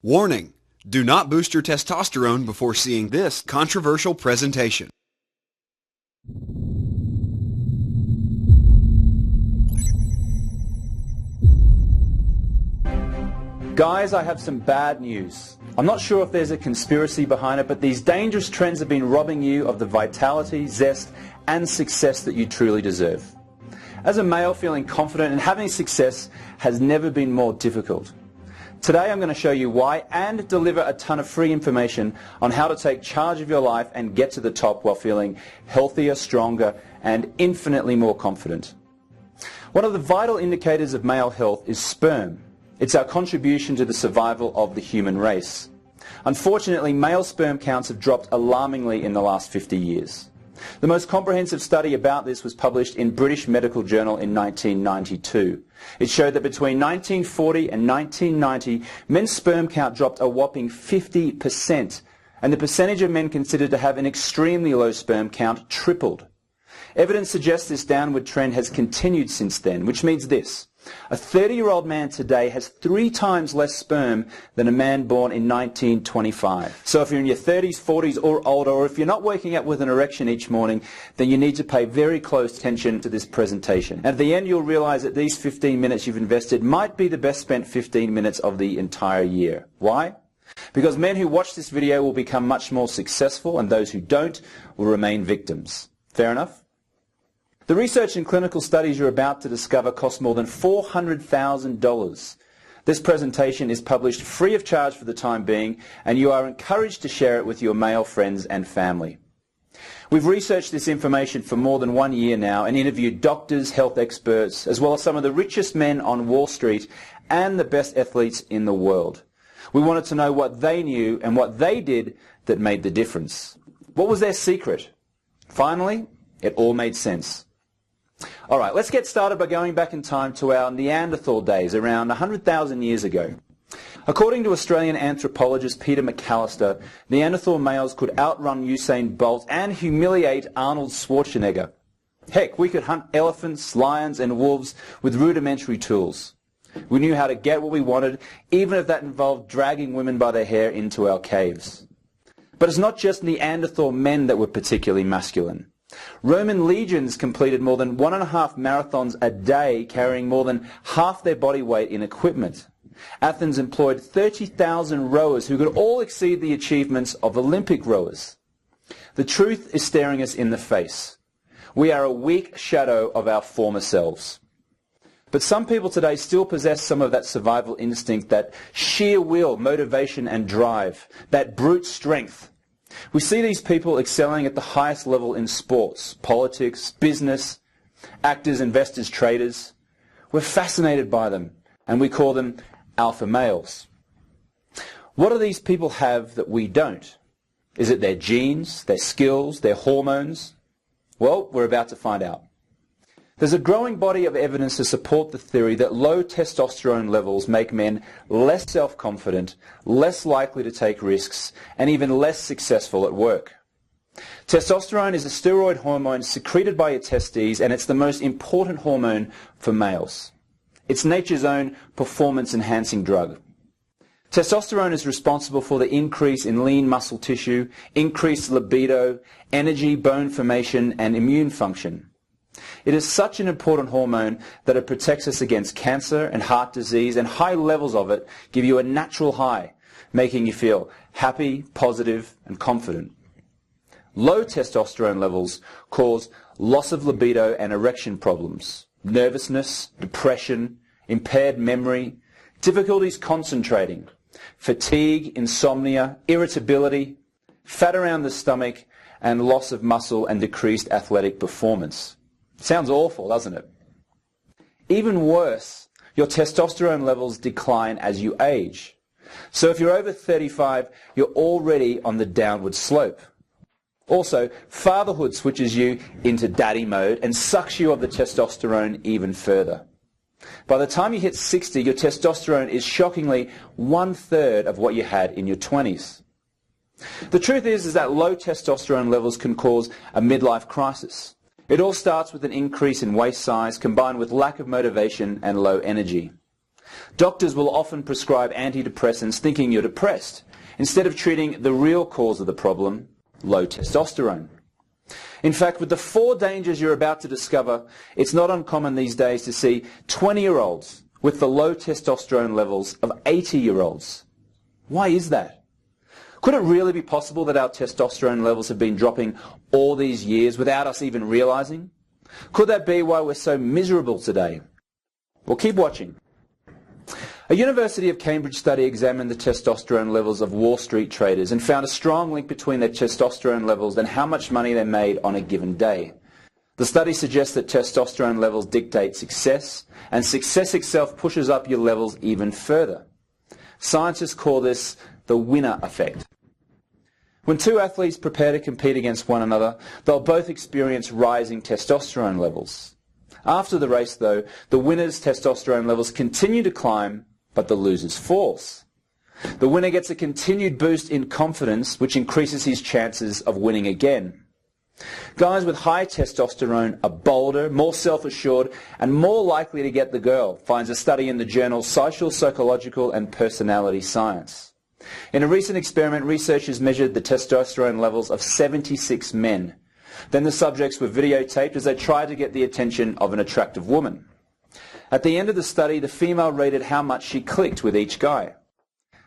Warning: do not boost your testosterone before seeing this controversial presentation. Guys, I have some bad news. I'm not sure if there's a conspiracy behind it, but these dangerous trends have been robbing you of the vitality, zest, and success that you truly deserve. As a male, feeling confident and having success has never been more difficult. Today I'm going to show you why and deliver a ton of free information on how to take charge of your life and get to the top while feeling healthier, stronger, and infinitely more confident. One of the vital indicators of male health is sperm. It's our contribution to the survival of the human race. Unfortunately, male sperm counts have dropped alarmingly in the last 50 years. The most comprehensive study about this was published in British Medical Journal in 1992. It showed that between 1940 and 1990, men's sperm count dropped a whopping 50%, and the percentage of men considered to have an extremely low sperm count tripled. Evidence suggests this downward trend has continued since then, which means this: a 30-year-old man today has 3 times less sperm than a man born in 1925. So if you're in your 30s, 40s or older, or if you're not waking up with an erection each morning, then you need to pay very close attention to this presentation. And at the end you'll realize that these 15 minutes you've invested might be the best spent 15 minutes of the entire year. Why? Because men who watch this video will become much more successful, and those who don't will remain victims. Fair enough? The research and clinical studies you're about to discover cost more than $400,000. This presentation is published free of charge for the time being, and you are encouraged to share it with your male friends and family. We've researched this information for more than 1 year now and interviewed doctors, health experts, as well as some of the richest men on Wall Street and the best athletes in the world. We wanted to know what they knew and what they did that made the difference. What was their secret? Finally, it all made sense. All right, let's get started by going back in time to our Neanderthal days, around 100,000 years ago. According to Australian anthropologist Peter McAllister, Neanderthal males could outrun Usain Bolt and humiliate Arnold Schwarzenegger. Heck, we could hunt elephants, lions, and wolves with rudimentary tools. We knew how to get what we wanted, even if that involved dragging women by their hair into our caves. But it's not just Neanderthal men that were particularly masculine. Roman legions completed more than 1.5 marathons a day, carrying more than half their body weight in equipment. Athens employed 30,000 rowers who could all exceed the achievements of Olympic rowers. The truth is staring us in the face. We are a weak shadow of our former selves. But some people today still possess some of that survival instinct, that sheer will, motivation and drive, that brute strength. We see these people excelling at the highest level in sports, politics, business, actors, investors, traders. We're fascinated by them, and we call them alpha males. What do these people have that we don't? Is it their genes, their skills, their hormones? Well, we're about to find out. There's a growing body of evidence to support the theory that low testosterone levels make men less self-confident, less likely to take risks, and even less successful at work. Testosterone is a steroid hormone secreted by your testes, and it's the most important hormone for males. It's nature's own performance-enhancing drug. Testosterone is responsible for the increase in lean muscle tissue, increased libido, energy, bone formation, and immune function. It is such an important hormone that it protects us against cancer and heart disease, and high levels of it give you a natural high, making you feel happy, positive, and confident. Low testosterone levels cause loss of libido and erection problems, nervousness, depression, impaired memory, difficulties concentrating, fatigue, insomnia, irritability, fat around the stomach, and loss of muscle and decreased athletic performance. Sounds awful, doesn't it? Even worse, your testosterone levels decline as you age. So if you're over 35, you're already on the downward slope. Also, fatherhood switches you into daddy mode and sucks you of the testosterone even further. By the time you hit 60, your testosterone is shockingly 1/3 of what you had in your 20s. The truth is that low testosterone levels can cause a midlife crisis. It all starts with an increase in waist size combined with lack of motivation and low energy. Doctors will often prescribe antidepressants thinking you're depressed, instead of treating the real cause of the problem, low testosterone. In fact, with the 4 dangers you're about to discover, it's not uncommon these days to see 20-year-olds with the low testosterone levels of 80-year-olds. Why is that? Could it really be possible that our testosterone levels have been dropping all these years without us even realizing? Could that be why we're so miserable today? Well, keep watching. A University of Cambridge study examined the testosterone levels of Wall Street traders and found a strong link between their testosterone levels and how much money they made on a given day. The study suggests that testosterone levels dictate success, and success itself pushes up your levels even further. Scientists call this the winner effect. When 2 athletes prepare to compete against one another, they'll both experience rising testosterone levels. After the race, though, the winner's testosterone levels continue to climb, but the loser's falls. The winner gets a continued boost in confidence, which increases his chances of winning again. Guys with high testosterone are bolder, more self-assured, and more likely to get the girl, finds a study in the journal Social, Psychological and Personality Science. In a recent experiment, researchers measured the testosterone levels of 76 men. Then the subjects were videotaped as they tried to get the attention of an attractive woman. At the end of the study, the female rated how much she clicked with each guy.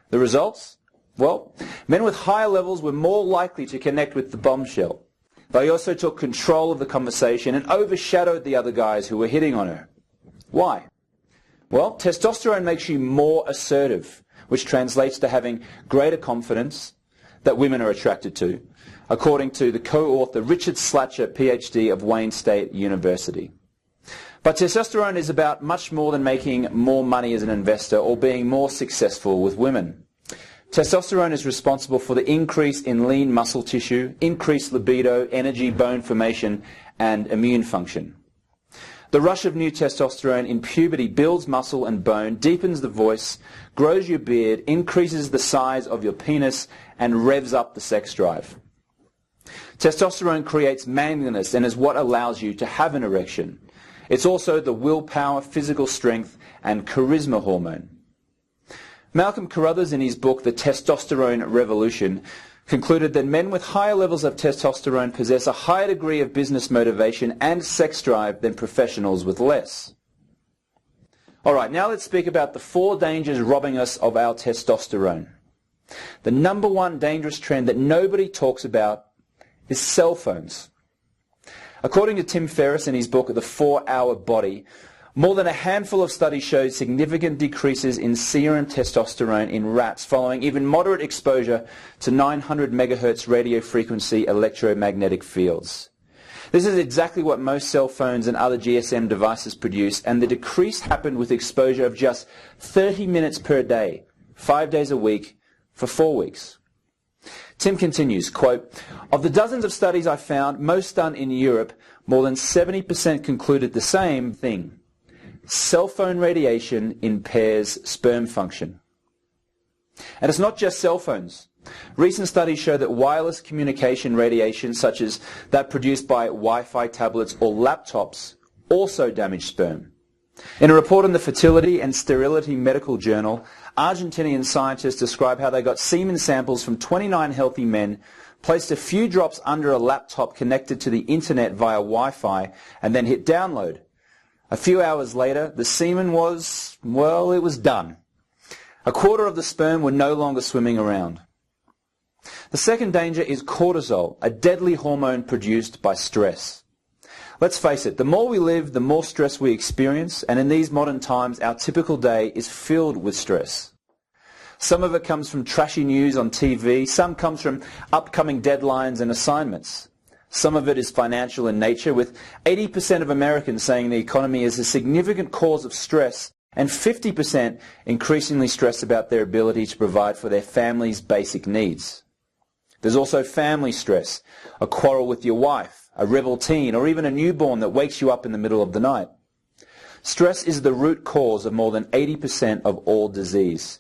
The results? Well, men with higher levels were more likely to connect with the bombshell. They also took control of the conversation and overshadowed the other guys who were hitting on her. Why? Well, testosterone makes you more assertive, which translates to having greater confidence that women are attracted to, according to the co-author Richard Slatcher, PhD of Wayne State University. But testosterone is about much more than making more money as an investor or being more successful with women. Testosterone is responsible for the increase in lean muscle tissue, increased libido, energy, bone formation, and immune function. The rush of new testosterone in puberty builds muscle and bone, deepens the voice, grows your beard, increases the size of your penis, and revs up the sex drive. Testosterone creates manliness and is what allows you to have an erection. It's also the willpower, physical strength, and charisma hormone. Malcolm Carruthers, in his book The Testosterone Revolution, concluded that men with higher levels of testosterone possess a higher degree of business motivation and sex drive than professionals with less. All right, now let's speak about the 4 dangers robbing us of our testosterone. The number 1 dangerous trend that nobody talks about is cell phones. According to Tim Ferriss in his book The 4-Hour Body, more than a handful of studies showed significant decreases in serum testosterone in rats following even moderate exposure to 900 megahertz radio frequency electromagnetic fields. This is exactly what most cell phones and other GSM devices produce, and the decrease happened with exposure of just 30 minutes per day, 5 days a week, for 4 weeks. Tim continues, quote, "Of the dozens of studies I found, most done in Europe, more than 70% concluded the same thing. Cell phone radiation impairs sperm function." And it's not just cell phones. Recent studies show that wireless communication radiation, such as that produced by Wi-Fi tablets or laptops, also damage sperm. In a report in the Fertility and Sterility Medical Journal, Argentinian scientists describe how they got semen samples from 29 healthy men, placed a few drops under a laptop connected to the internet via Wi-Fi, and then hit download. A few hours later, the semen was, well, it was done. A quarter of the sperm were no longer swimming around. The second danger is cortisol, a deadly hormone produced by stress. Let's face it, the more we live, the more stress we experience, and in these modern times, our typical day is filled with stress. Some of it comes from trashy news on TV, some comes from upcoming deadlines and assignments. Some of it is financial in nature, with 80% of Americans saying the economy is a significant cause of stress, and 50% increasingly stressed about their ability to provide for their family's basic needs. There's also family stress, a quarrel with your wife, a rebel teen, or even a newborn that wakes you up in the middle of the night. Stress is the root cause of more than 80% of all disease.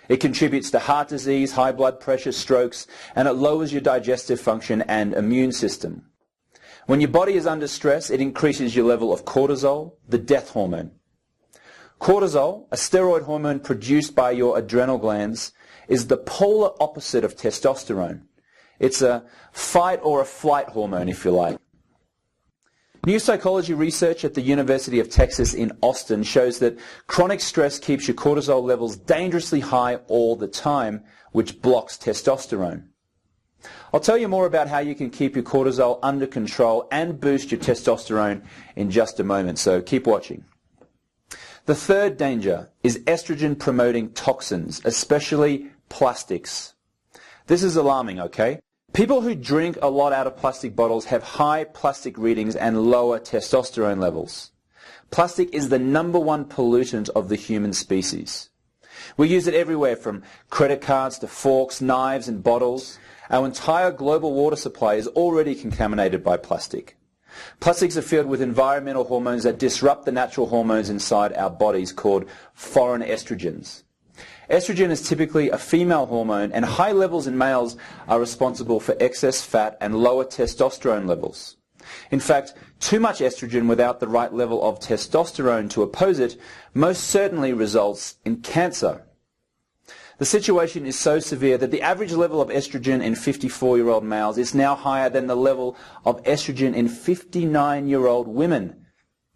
It contributes to heart disease, high blood pressure, strokes, and it lowers your digestive function and immune system. When your body is under stress, it increases your level of cortisol, the death hormone. Cortisol, a steroid hormone produced by your adrenal glands, is the polar opposite of testosterone. It's a fight or a flight hormone, if you like. New psychology research at the University of Texas in Austin shows that chronic stress keeps your cortisol levels dangerously high all the time, which blocks testosterone. I'll tell you more about how you can keep your cortisol under control and boost your testosterone in just a moment, so keep watching. The third danger is estrogen-promoting toxins, especially plastics. This is alarming, okay? People who drink a lot out of plastic bottles have high plastic readings and lower testosterone levels. Plastic is the #1 pollutant of the human species. We use it everywhere, from credit cards to forks, knives and bottles. Our entire global water supply is already contaminated by plastic. Plastics are filled with environmental hormones that disrupt the natural hormones inside our bodies, called foreign estrogens. Estrogen is typically a female hormone, and high levels in males are responsible for excess fat and lower testosterone levels. In fact, too much estrogen without the right level of testosterone to oppose it most certainly results in cancer. The situation is so severe that the average level of estrogen in 54-year-old males is now higher than the level of estrogen in 59-year-old women.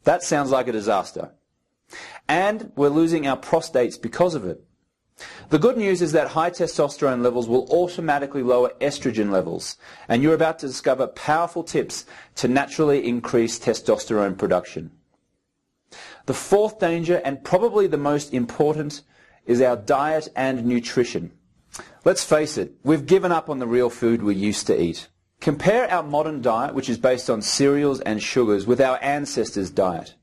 That sounds like a disaster. And we're losing our prostates because of it. The good news is that high testosterone levels will automatically lower estrogen levels, and you're about to discover powerful tips to naturally increase testosterone production. The fourth danger, and probably the most important, is our diet and nutrition. Let's face it, we've given up on the real food we used to eat. Compare our modern diet, which is based on cereals and sugars, with our ancestors' diet.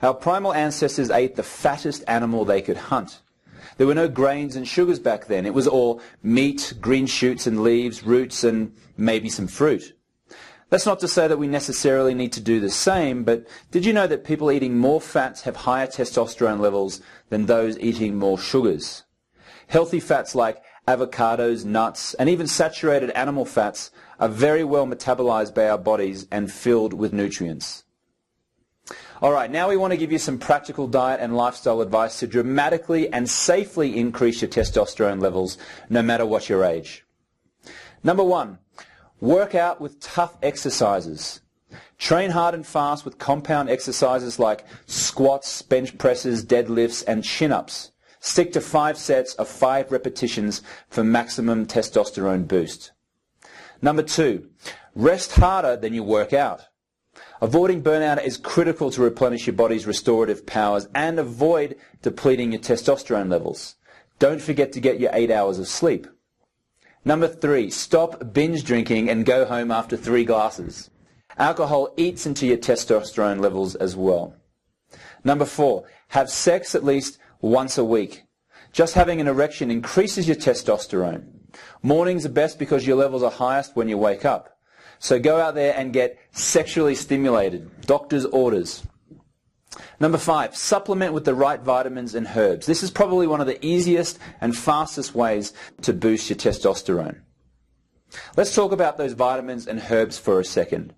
Our primal ancestors ate the fattest animal they could hunt. There were no grains and sugars back then. It was all meat, green shoots and leaves, roots, and maybe some fruit. That's not to say that we necessarily need to do the same, but did you know that people eating more fats have higher testosterone levels than those eating more sugars? Healthy fats like avocados, nuts, and even saturated animal fats are very well metabolized by our bodies and filled with nutrients. Alright, now we want to give you some practical diet and lifestyle advice to dramatically and safely increase your testosterone levels, no matter what your age. Number 1, work out with tough exercises. Train hard and fast with compound exercises like squats, bench presses, deadlifts, and chin-ups. Stick to 5 sets of 5 repetitions for maximum testosterone boost. Number 2, rest harder than you work out. Avoiding burnout is critical to replenish your body's restorative powers and avoid depleting your testosterone levels. Don't forget to get your 8 hours of sleep. Number 3, stop binge drinking and go home after 3 glasses. Alcohol eats into your testosterone levels as well. Number 4, have sex at least once a week. Just having an erection increases your testosterone. Mornings are best because your levels are highest when you wake up. So go out there and get sexually stimulated. Doctor's orders. Number 5, supplement with the right vitamins and herbs. This is probably one of the easiest and fastest ways to boost your testosterone. Let's talk about those vitamins and herbs for a second.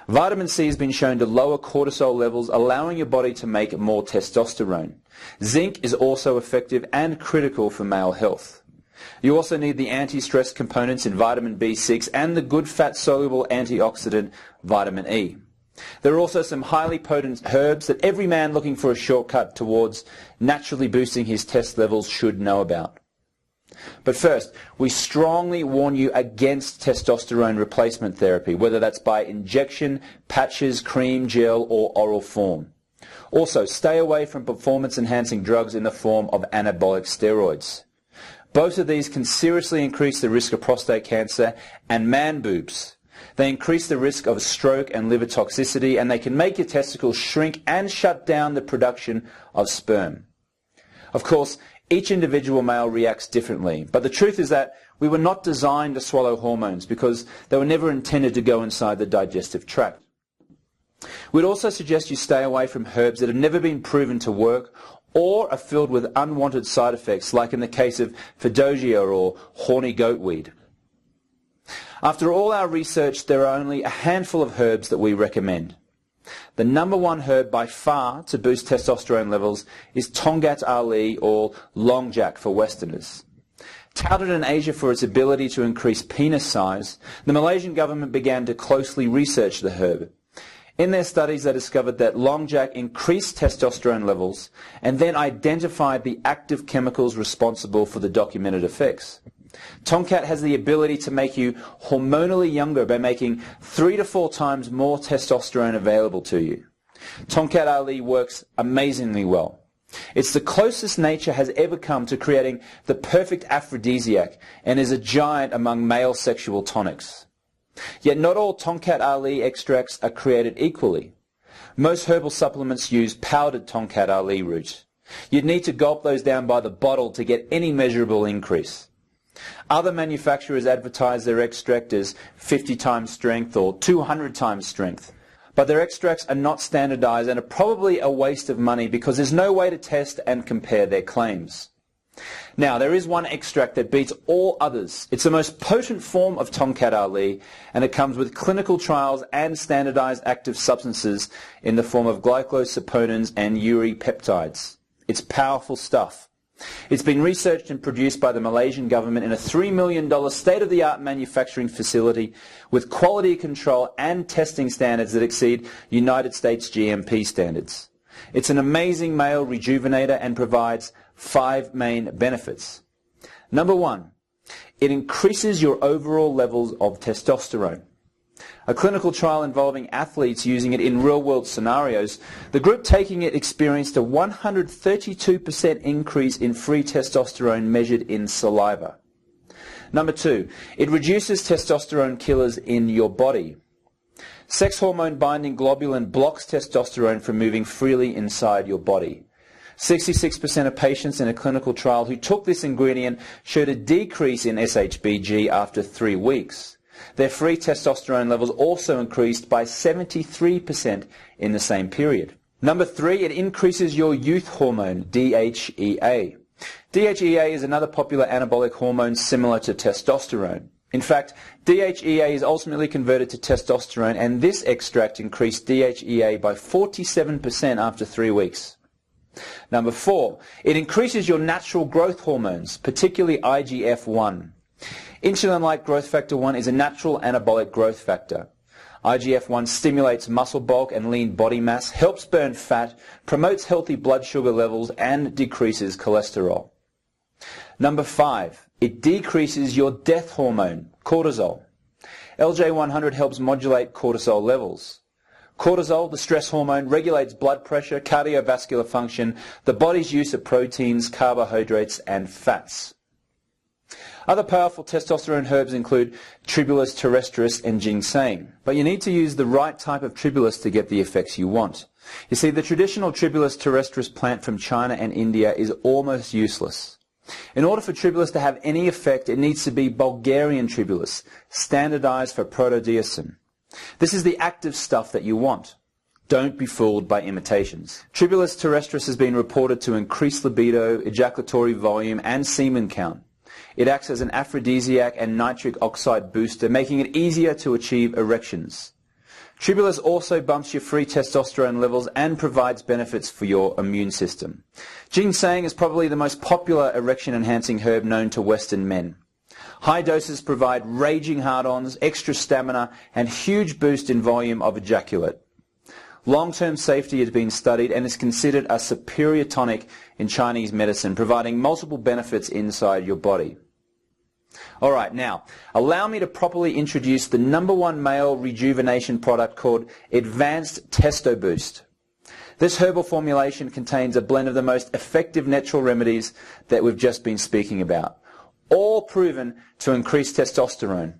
Vitamin C has been shown to lower cortisol levels, allowing your body to make more testosterone. Zinc is also effective and critical for male health. You also need the anti-stress components in vitamin B6 and the good fat-soluble antioxidant vitamin E. There are also some highly potent herbs that every man looking for a shortcut towards naturally boosting his test levels should know about. But first, we strongly warn you against testosterone replacement therapy, whether that's by injection, patches, cream, gel, or oral form. Also, stay away from performance-enhancing drugs in the form of anabolic steroids. Both of these can seriously increase the risk of prostate cancer and man boobs. They increase the risk of stroke and liver toxicity, and they can make your testicles shrink and shut down the production of sperm. Of course, each individual male reacts differently, but the truth is that we were not designed to swallow hormones because they were never intended to go inside the digestive tract. We'd also suggest you stay away from herbs that have never been proven to work or are filled with unwanted side effects, like in the case of Fedosia or horny goatweed. After all our research, there are only a handful of herbs that we recommend. The number one herb by far to boost testosterone levels is Tongkat Ali, or Long Jack for Westerners. Touted in Asia for its ability to increase penis size, the Malaysian government began to closely research the herb. In their studies, they discovered that Long Jack increased testosterone levels and then identified the active chemicals responsible for the documented effects. Tongkat has the ability to make you hormonally younger by making 3 to 4 times more testosterone available to you. Tongkat Ali works amazingly well. It's the closest nature has ever come to creating the perfect aphrodisiac and is a giant among male sexual tonics. Yet not all Tongkat Ali extracts are created equally. Most herbal supplements use powdered Tongkat Ali root. You'd need to gulp those down by the bottle to get any measurable increase. Other manufacturers advertise their extract as 50 times strength or 200 times strength. But their extracts are not standardized and are probably a waste of money because there's no way to test and compare their claims. Now, there is one extract that beats all others. It's the most potent form of Tongkat Ali, and it comes with clinical trials and standardized active substances in the form of glycosaponins and uripeptides. It's powerful stuff. It's been researched and produced by the Malaysian government in a $3 million state-of-the-art manufacturing facility with quality control and testing standards that exceed United States GMP standards. It's an amazing male rejuvenator and provides 5 main benefits. Number 1, it increases your overall levels of testosterone. A clinical trial involving athletes using it in real-world scenarios, the group taking it experienced a 132% increase in free testosterone measured in saliva. Number 2, it reduces testosterone killers in your body. Sex hormone binding globulin blocks testosterone from moving freely inside your body. 66% of patients in a clinical trial who took this ingredient showed a decrease in SHBG after 3 weeks. Their free testosterone levels also increased by 73% in the same period. Number 3, it increases your youth hormone, DHEA. DHEA is another popular anabolic hormone similar to testosterone. In fact, DHEA is ultimately converted to testosterone, and this extract increased DHEA by 47% after 3 weeks. Number 4, it increases your natural growth hormones, particularly IGF-1. Insulin-like growth factor 1 is a natural anabolic growth factor. IGF-1 stimulates muscle bulk and lean body mass, helps burn fat, promotes healthy blood sugar levels, and decreases cholesterol. Number 5, it decreases your death hormone, cortisol. LJ100 helps modulate cortisol levels. Cortisol, the stress hormone, regulates blood pressure, cardiovascular function, the body's use of proteins, carbohydrates, and fats. Other powerful testosterone herbs include Tribulus terrestris and ginseng, but you need to use the right type of Tribulus to get the effects you want. You see, the traditional Tribulus terrestris plant from China and India is almost useless. In order for Tribulus to have any effect, it needs to be Bulgarian Tribulus, standardized for protodiosum. This is the active stuff that you want. Don't be fooled by imitations. Tribulus terrestris has been reported to increase libido, ejaculatory volume, and semen count. It acts as an aphrodisiac and nitric oxide booster, making it easier to achieve erections. Tribulus also bumps your free testosterone levels and provides benefits for your immune system. Ginseng is probably the most popular erection-enhancing herb known to Western men. High doses provide raging hard-ons, extra stamina, and huge boost in volume of ejaculate. Long-term safety has been studied and is considered a superior tonic in Chinese medicine, providing multiple benefits inside your body. Alright, now, allow me to properly introduce the #1 male rejuvenation product called Advanced Testo Boost. This herbal formulation contains a blend of the most effective natural remedies that we've just been speaking about, all proven to increase testosterone.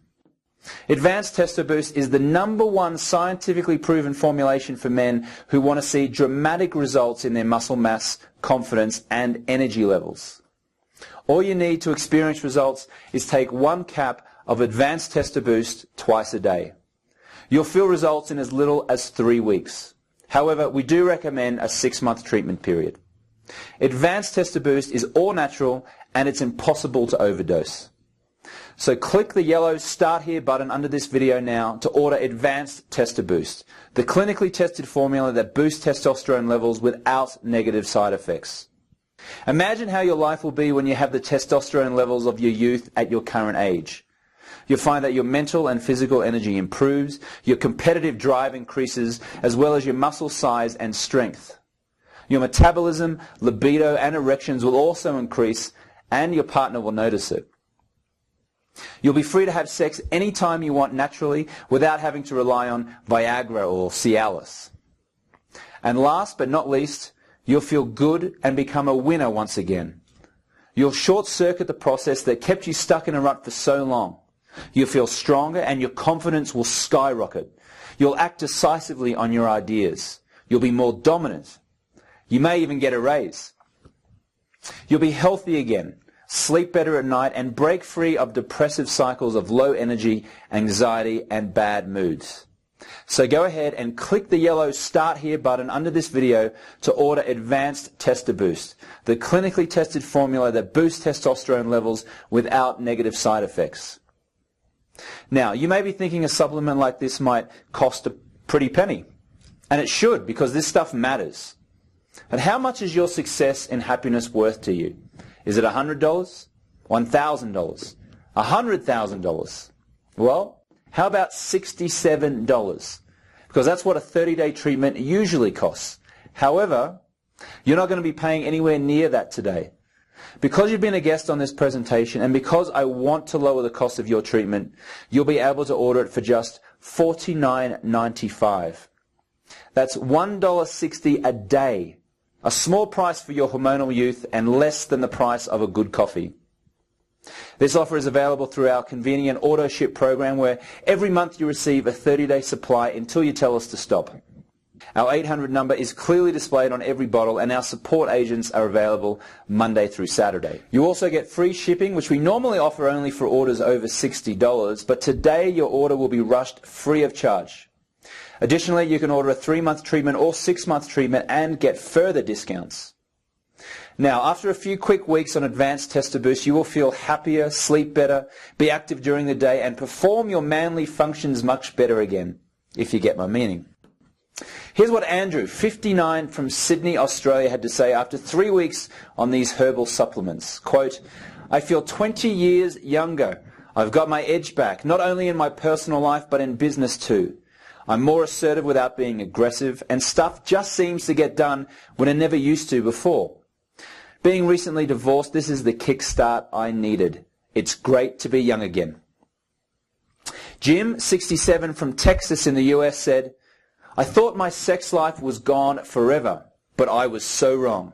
Advanced Testo Boost is the #1 scientifically proven formulation for men who want to see dramatic results in their muscle mass, confidence, and energy levels. All you need to experience results is take 1 cap of Advanced Testo Boost twice a day. You'll feel results in as little as 3 weeks. However, we do recommend a 6-month treatment period. Advanced Testo Boost is all natural and it's impossible to overdose. So click the yellow Start Here button under this video now to order Advanced Testo-Boost, the clinically tested formula that boosts testosterone levels without negative side effects. Imagine how your life will be when you have the testosterone levels of your youth at your current age. You'll find that your mental and physical energy improves, your competitive drive increases, as well as your muscle size and strength. Your metabolism, libido, and erections will also increase, and your partner will notice it. You'll be free to have sex anytime you want naturally without having to rely on Viagra or Cialis. And last but not least, you'll feel good and become a winner once again. You'll short-circuit the process that kept you stuck in a rut for so long. You'll feel stronger and your confidence will skyrocket. You'll act decisively on your ideas. You'll be more dominant. You may even get a raise. You'll be healthy again, sleep better at night, and break free of depressive cycles of low energy, anxiety, and bad moods. So go ahead and click the yellow Start Here button under this video to order Advanced Testo-Boost, the clinically tested formula that boosts testosterone levels without negative side effects. Now, you may be thinking a supplement like this might cost a pretty penny, and it should, because this stuff matters. But how much is your success and happiness worth to you? Is it $100? $1,000? $100,000? Well, how about $67? Because that's what a 30-day treatment usually costs. However, you're not going to be paying anywhere near that today. Because you've been a guest on this presentation, and because I want to lower the cost of your treatment, you'll be able to order it for just $49.95. That's $1.60 a day. A small price for your hormonal youth and less than the price of a good coffee. This offer is available through our convenient auto ship program, where every month you receive a 30-day supply until you tell us to stop. Our 800 number is clearly displayed on every bottle, and our support agents are available Monday through Saturday. You also get free shipping, which we normally offer only for orders over $60, but today your order will be rushed free of charge. Additionally, you can order a 3-month treatment or 6-month treatment and get further discounts. Now, after a few quick weeks on Advanced Testo-Boost, you will feel happier, sleep better, be active during the day, and perform your manly functions much better again, if you get my meaning. Here's what Andrew, 59, from Sydney, Australia, had to say after 3 weeks on these herbal supplements. Quote, "I feel 20 years younger. I've got my edge back, not only in my personal life, but in business too. I'm more assertive without being aggressive, and stuff just seems to get done when it never used to before. Being recently divorced, this is the kickstart I needed. It's great to be young again." Jim, 67, from Texas in the US, said, "I thought my sex life was gone forever, but I was so wrong.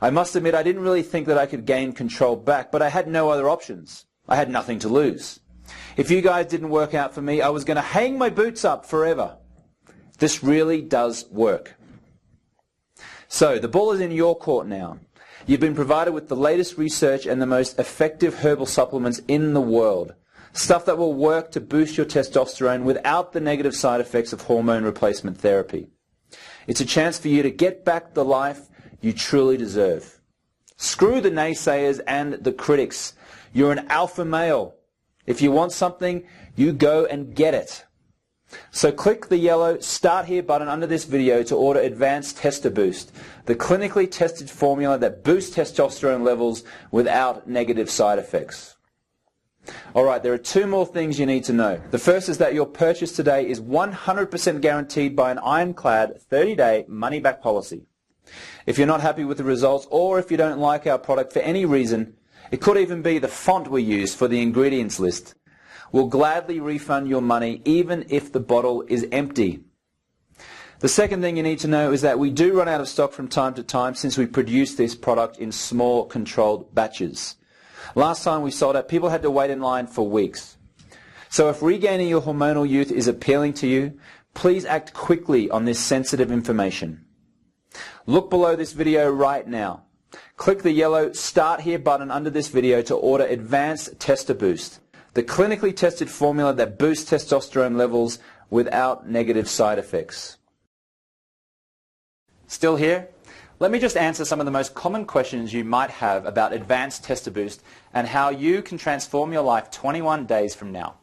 I must admit I didn't really think that I could gain control back, but I had no other options. I had nothing to lose. If you guys didn't work out for me, I was going to hang my boots up forever. This really does work." So, the ball is in your court now. You've been provided with the latest research and the most effective herbal supplements in the world. Stuff that will work to boost your testosterone without the negative side effects of hormone replacement therapy. It's a chance for you to get back the life you truly deserve. Screw the naysayers and the critics. You're an alpha male. If you want something, you go and get it. So click the yellow Start Here button under this video to order Advanced Testo-Boost, the clinically tested formula that boosts testosterone levels without negative side effects. Alright, there are 2 more things you need to know. The first is that your purchase today is 100% guaranteed by an ironclad 30-day money-back policy. If you're not happy with the results, or if you don't like our product for any reason, it could even be the font we use for the ingredients list, we'll gladly refund your money even if the bottle is empty. The second thing you need to know is that we do run out of stock from time to time, since we produce this product in small, controlled batches. Last time we sold out, people had to wait in line for weeks. So if regaining your hormonal youth is appealing to you, please act quickly on this sensitive information. Look below this video right now. Click the yellow Start Here button under this video to order Advanced Testo-Boost, the clinically tested formula that boosts testosterone levels without negative side effects. Still here? Let me just answer some of the most common questions you might have about Advanced Testo-Boost and how you can transform your life 21 days from now.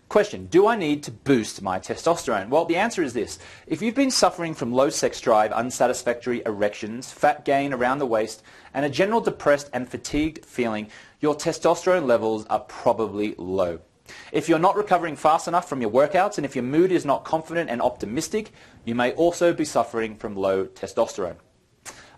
Question, do I need to boost my testosterone? Well, the answer is this. If you've been suffering from low sex drive, unsatisfactory erections, fat gain around the waist, and a general depressed and fatigued feeling, your testosterone levels are probably low. If you're not recovering fast enough from your workouts, and if your mood is not confident and optimistic, you may also be suffering from low testosterone.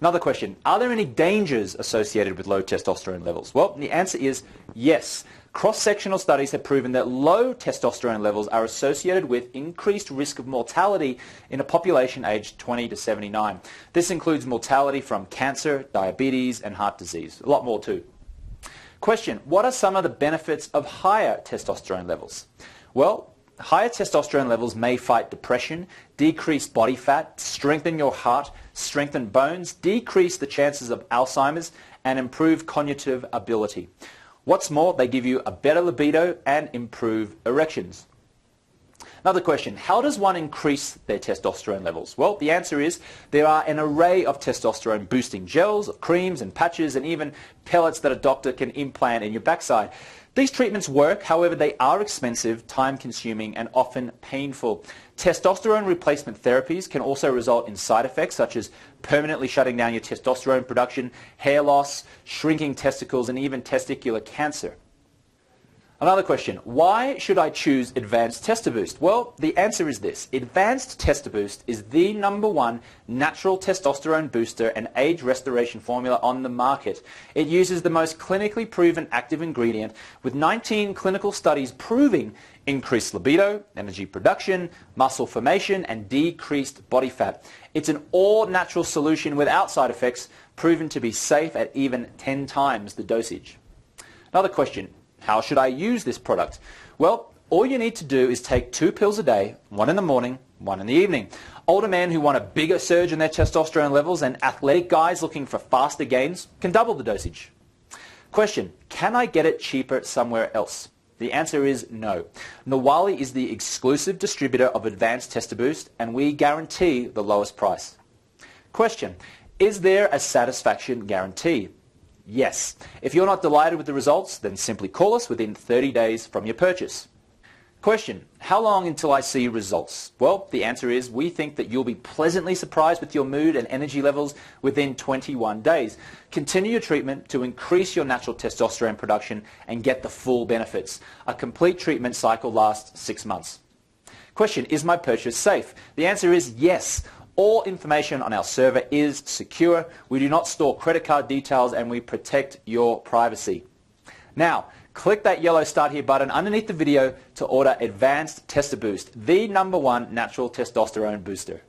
Another question, are there any dangers associated with low testosterone levels? Well, the answer is yes. Cross-sectional studies have proven that low testosterone levels are associated with increased risk of mortality in a population aged 20 to 79. This includes mortality from cancer, diabetes, and heart disease. A lot more too. Question, what are some of the benefits of higher testosterone levels? Well, higher testosterone levels may fight depression, decrease body fat, strengthen your heart, strengthen bones, decrease the chances of Alzheimer's, and improve cognitive ability. What's more, they give you a better libido and improve erections. Another question, how does one increase their testosterone levels? Well, the answer is there are an array of testosterone boosting gels, creams and patches, and even pellets that a doctor can implant in your backside. These treatments work, however, they are expensive, time-consuming, and often painful. Testosterone replacement therapies can also result in side effects such as permanently shutting down your testosterone production, hair loss, shrinking testicles, and even testicular cancer. Another question, why should I choose Advanced Testo-Boost? Well, the answer is this. Advanced Testo-Boost is the #1 natural testosterone booster and age restoration formula on the market. It uses the most clinically proven active ingredient with 19 clinical studies proving increased libido, energy production, muscle formation, and decreased body fat. It's an all-natural solution without side effects, proven to be safe at even 10 times the dosage. Another question, how should I use this product? Well, all you need to do is take 2 pills a day, 1 in the morning, 1 in the evening. Older men who want a bigger surge in their testosterone levels and athletic guys looking for faster gains can double the dosage. Question, can I get it cheaper somewhere else? The answer is no. Nawali is the exclusive distributor of Advanced Testo-Boost, and we guarantee the lowest price. Question, is there a satisfaction guarantee? Yes. If you're not delighted with the results, then simply call us within 30 days from your purchase. Question, how long until I see results? Well, the answer is we think that you'll be pleasantly surprised with your mood and energy levels within 21 days. Continue your treatment to increase your natural testosterone production and get the full benefits. A complete treatment cycle lasts 6 months. Question, is my purchase safe? The answer is yes. All information on our server is secure. We do not store credit card details, and we protect your privacy. Now, click that yellow Start Here button underneath the video to order Advanced Testo-Boost, the #1 natural testosterone booster.